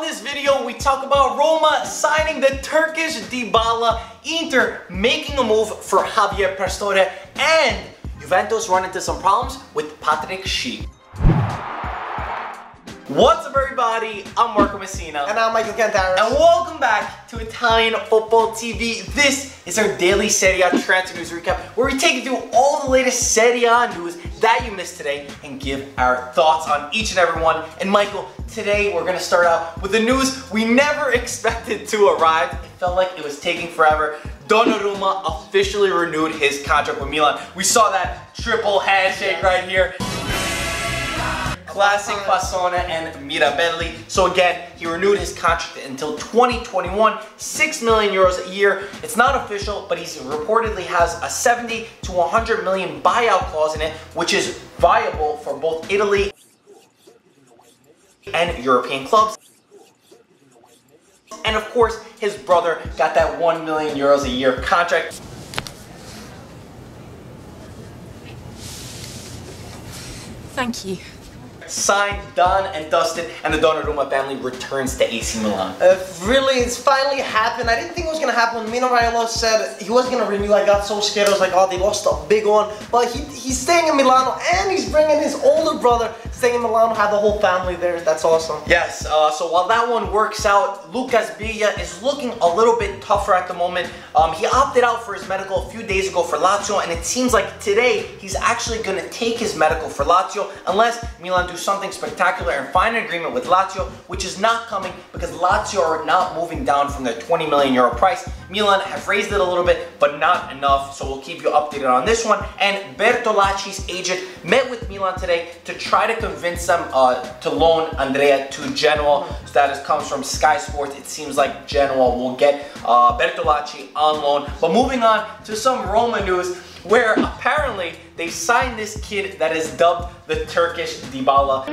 this video, we talk about Roma signing the Turkish Dybala, Inter making a move for Javier Pastore, and Juventus run into some problems with PATRIK Schick. What's up, everybody? I'm Marco Messina. And I'm Michael Cantaris. And welcome back to Italian Football TV. This is our daily Serie A transfer news recap, where we take you through all the latest Serie A news that you missed today and give our thoughts on each and every one. And Michael, today we're going to start out with the news we never expected to arrive. It felt like it was taking forever. Donnarumma officially renewed his contract with Milan. We saw that triple handshake right here. Classic Fassone and Mirabelli. So again, he renewed his contract until 2021, 6 million euros a year. It's not official, but he reportedly has a 70 to 100 million buyout clause in it, which is viable for both Italy and European clubs. And of course, his brother got that 1 million euros a year contract. Thank you. Signed, done, and dusted, and the Donnarumma family returns to AC Milan. Really, it's finally happened. I didn't think it was gonna happen when Mino Raiola said he wasn't gonna renew. I got so scared. I was like, oh, they lost a big one. But he's staying in Milano, and he's bringing his older brother staying in Milano, have the whole family there. That's awesome. Yes, so while that one works out, Biglia is looking a little bit tougher at the moment. He opted out for his medical a few days ago for Lazio, and it seems like today he's actually going to take his medical for Lazio unless Milan do something spectacular and find an agreement with Lazio, which is not coming because Lazio are not moving down from their 20 million euro price. Milan have raised it a little bit, but not enough, so we'll keep you updated on this one. And Bertolacci's agent met with Milan today to try to convince them to loan Andrea to Genoa. So that comes from Sky Sports. It seems like Genoa will get Bertolacci on loan. But moving on to some Roma news, where apparently they signed this kid that is dubbed the Turkish Dybala.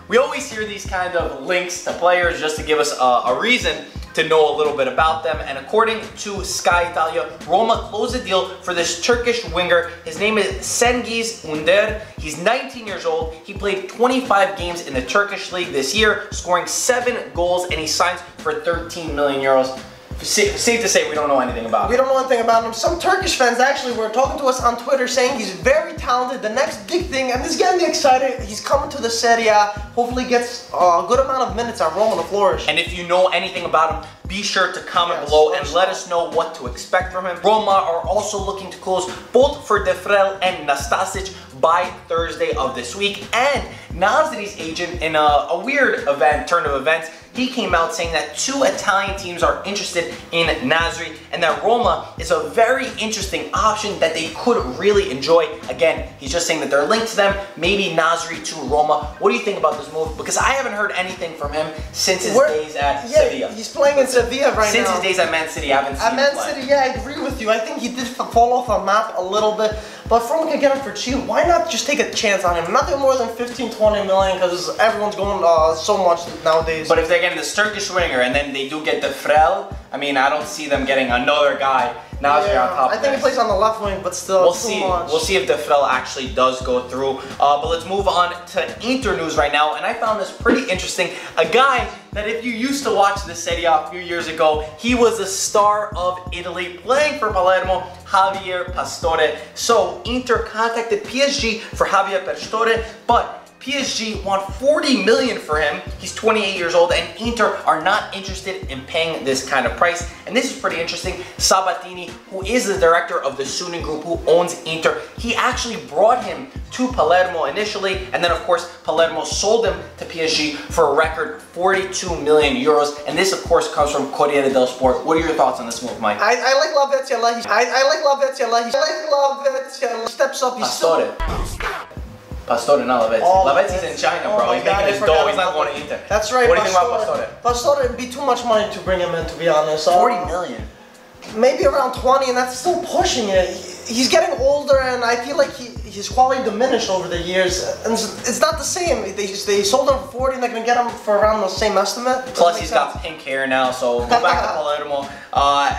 We always hear these kind of links to players just to give us a reason to know a little bit about them. And according to Sky Italia, Roma closed a deal for this Turkish winger. His name is Cengiz Ünder. He's 19 years old. He played 25 games in the Turkish league this year, scoring 7 goals, and he signs for 13 million euros. Safe to say we don't know anything about him. We don't know anything about him. Some Turkish fans actually were talking to us on Twitter saying he's very talented, the next big thing, and this is getting me excited. He's coming to the Serie A. Hopefully gets a good amount of minutes at Roma to flourish. And if you know anything about him, be sure to comment below and let us know what to expect from him. Roma are also looking to close both for De Vrij and Nastasic by Thursday of this week. And Nasri's agent, in a weird turn of events, he came out saying that 2 Italian teams are interested in Nasri and that Roma is a very interesting option that they could really enjoy. Again, he's just saying that they're linked to them, maybe Nasri to Roma. What do you think about this move? Because I haven't heard anything from him since his days at Sevilla. He's playing in Sevilla right now. Since his days at Man City, I haven't seen him play. At Man City, yeah, I agree with you. I think he did fall off the map a little bit. But if Roma can get him for cheap, why not just take a chance on him? Nothing more than 15-20 million because everyone's going so much nowadays. But if they're getting this Turkish winger and then they do get De Vrij, I mean, I don't see them getting another guy. Nasri on top of I think he plays on the left wing, but still, we'll see. We'll see if De Vrij actually does go through. But let's move on to Inter news right now. And I found this pretty interesting. A guy that if you used to watch the Serie A a few years ago, he was a star of Italy playing for Palermo, Javier Pastore. So Inter contacted PSG for Javier Pastore, but PSG want 40 million for him. He's 28 years old, and Inter are not interested in paying this kind of price. And this is pretty interesting. Sabatini, who is the director of the Suning Group, who owns Inter, he actually brought him to Palermo initially, and then of course Palermo sold him to PSG for a record 42 million euros. And this of course comes from Corriere dello Sport. What are your thoughts on this move, Mike? I like Lavezzi. I like Lavezzi. He steps up. Pastore, not Lavezzi. Oh, Lavezzi's in China, bro. He's making his dough. He's not going to Inter. That's right. What do you think about Pastore? Pastore, it'd be too much money to bring him in, to be honest. 40 million. Maybe around 20, and that's still pushing it. He's getting older, and I feel like his quality diminished over the years. And it's not the same. They sold him for 40, and they're going to get him for around the same estimate. Plus, he's got pink hair now, so go back to Palermo.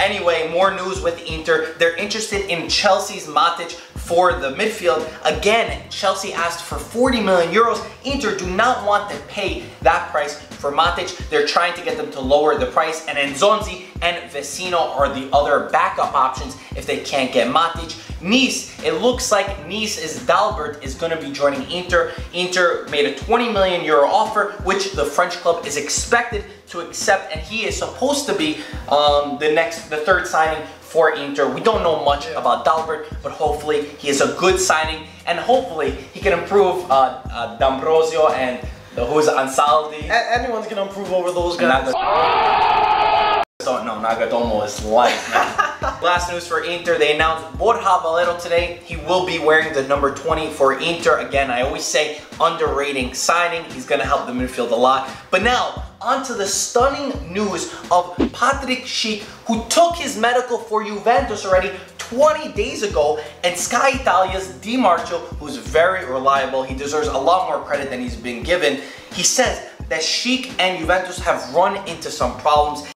Anyway, more news with Inter. They're interested in Chelsea's Matic for the midfield. Again, Chelsea asked for 40 million euros. Inter do not want to pay that price for Matic. They're trying to get them to lower the price, and Nzonzi and Vecino are the other backup options if they can't get Matic. Nice, it looks like Nice's Dalbert is going to be joining Inter. Inter made a 20 million euro offer, which the French club is expected to accept, and he is supposed to be the third signing for Inter. We don't know much about Dalbert, but hopefully he is a good signing, and hopefully he can improve D'Ambrosio and who's Ansaldi. Anyone's gonna improve over those guys. No, Nagatomo is life, man. Last news for Inter, they announced Borja Valero today. He will be wearing the number 20 for Inter. Again, I always say underrating signing. He's gonna help the midfield a lot. But now, on to the stunning news of PATRIK Schick, who took his medical for Juventus already 20 days ago, and Sky Italia's Di Marcio, who's very reliable, he deserves a lot more credit than he's been given. He says that Schick and Juventus have run into some problems.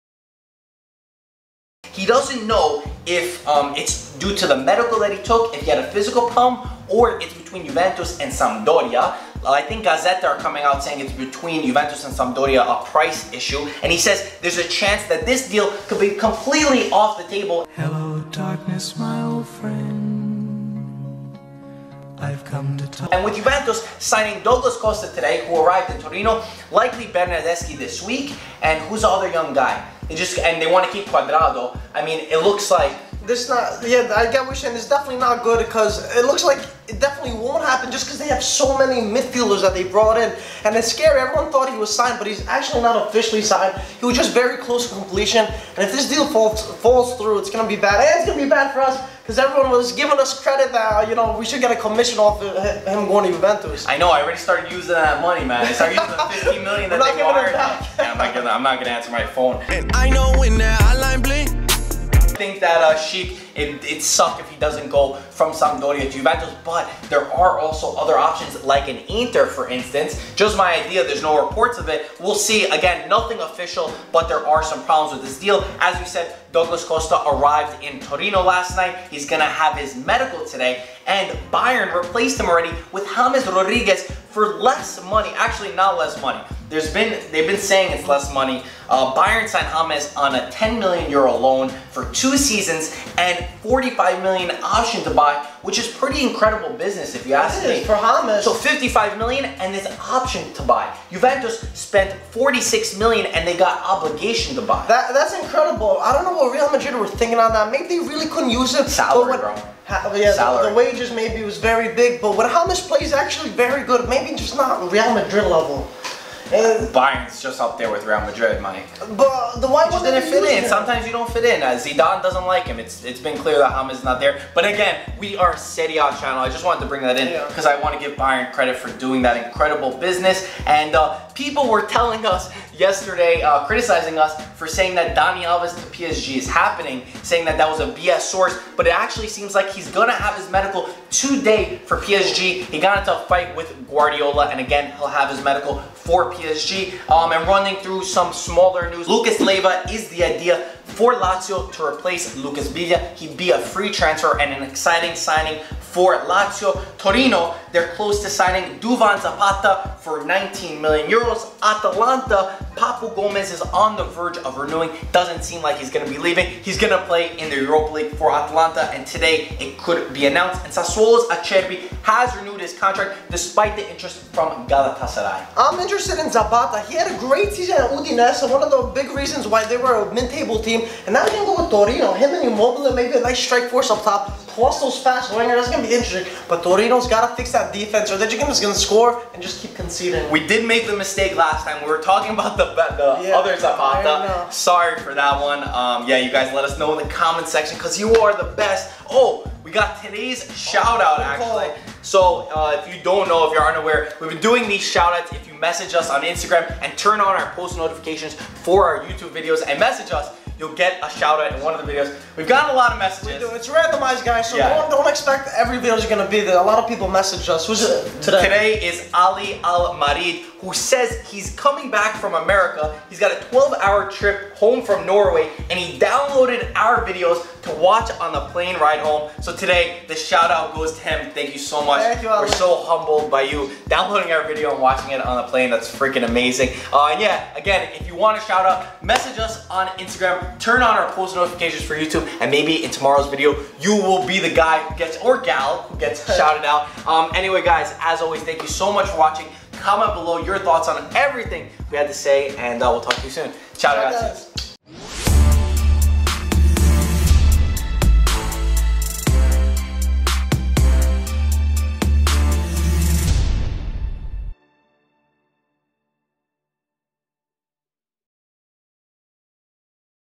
He doesn't know if it's due to the medical that he took, if he had a physical problem, or it's between Juventus and Sampdoria. I think Gazzetta are coming out saying it's between Juventus and Sampdoria, a price issue. And he says there's a chance that this deal could be completely off the table. Hello, darkness, my old friend. I've come to talk. And with Juventus signing Douglas Costa today, who arrived in Torino, likely Bernardeschi this week, and who's the other young guy? They want to keep Quadrado. I mean, it looks like this not, yeah, I get what you're saying. It's definitely not good because it looks like it definitely won't happen just because they have so many midfielders that they brought in. And it's scary. Everyone thought he was signed, but he's actually not officially signed. He was just very close to completion. And if this deal falls through, it's going to be bad. And it's going to be bad for us because everyone was giving us credit that, you know, we should get a commission off of him going to Juventus. I know, I already started using that money, man. I started using the 50 million that they wired. Yeah, I'm not gonna answer my phone. And I know when that hotline blink. I think that Schick, it'd suck if he doesn't go from Sampdoria to Juventus, but there are also other options like an Inter, for instance. Just my idea, there's no reports of it. We'll see. Again, nothing official, but there are some problems with this deal. As we said, Douglas Costa arrived in Torino last night. He's gonna have his medical today, and Bayern replaced him already with James Rodriguez for less money. Actually, not less money. They've been saying it's less money. Bayern signed James on a 10 million euro loan for 2 seasons and 45 million option to buy, which is pretty incredible business if you ask me. For James. So 55 million and this option to buy. Juventus spent 46 million and they got obligation to buy. That's incredible. I don't know what Real Madrid were thinking on that. Maybe they really couldn't use him. Salary, bro. Yeah, the wages maybe was very big, but when James plays actually very good, maybe just not Real Madrid level. Bayern's just up there with Real Madrid, Mike. But the white one didn't fit in. Sometimes you don't fit in. Zidane doesn't like him. It's been clear that James is not there. But again, we are a Serie A channel. I just wanted to bring that in because I want to give Bayern credit for doing that incredible business. And people were telling us yesterday, criticizing us for saying that Dani Alves to PSG is happening, saying that that was a BS source. But it actually seems like he's gonna have his medical today for PSG. He got into a fight with Guardiola, and again, he'll have his medical for PSG. And running through some smaller news, Lucas Leiva is the idea for Lazio to replace Lucas Biglia. He'd be a free transfer and an exciting signing for Lazio. Torino, they're close to signing Duvan Zapata for 19 million euros. Atalanta, Papu Gomez is on the verge of renewing. Doesn't seem like he's going to be leaving. He's going to play in the Europa League for Atalanta, and today it could be announced. And Sassuolo's Acerbi has renewed his contract despite the interest from Galatasaray. I'm interested in Zapata. He had a great season at Udinese, one of the big reasons why they were a mid-table team. And now he's going to go with Torino. Him and Immobile, maybe a nice strike force up top, plus those fast wingers. That's going to be interesting. But Torino's got to fix that defense, or they're just going to score and just keep conceding. We did make the mistake last time. We were talking about the other Zapata. Sorry for that one. Yeah, you guys let us know in the comment section because you are the best. Oh, we got today's shout out actually. So if you don't know, if you're unaware, we've been doing these shout outs. If you message us on Instagram and turn on our post notifications for our YouTube videos and message us, you'll get a shout out in one of the videos. We've gotten a lot of messages. We do. It's randomized, guys, so don't expect every video is going to be there. A lot of people message us. Who's it today? Today is Ali Al-Marid, who says he's coming back from America. He's got a 12-hour trip home from Norway, and he downloaded our videos to watch on the plane ride home. So today, the shout out goes to him. Thank you so much. Thank you, Ali. We're so humbled by you downloading our video and watching it on the plane. That's freaking amazing. And yeah, again, if you want a shout out, message us on Instagram, turn on our post notifications for YouTube, and maybe in tomorrow's video, you will be the guy who gets, or gal, who gets shouted out. Anyway, guys, as always, thank you so much for watching. Comment below your thoughts on everything we had to say, and we'll talk to you soon. Ciao, guys.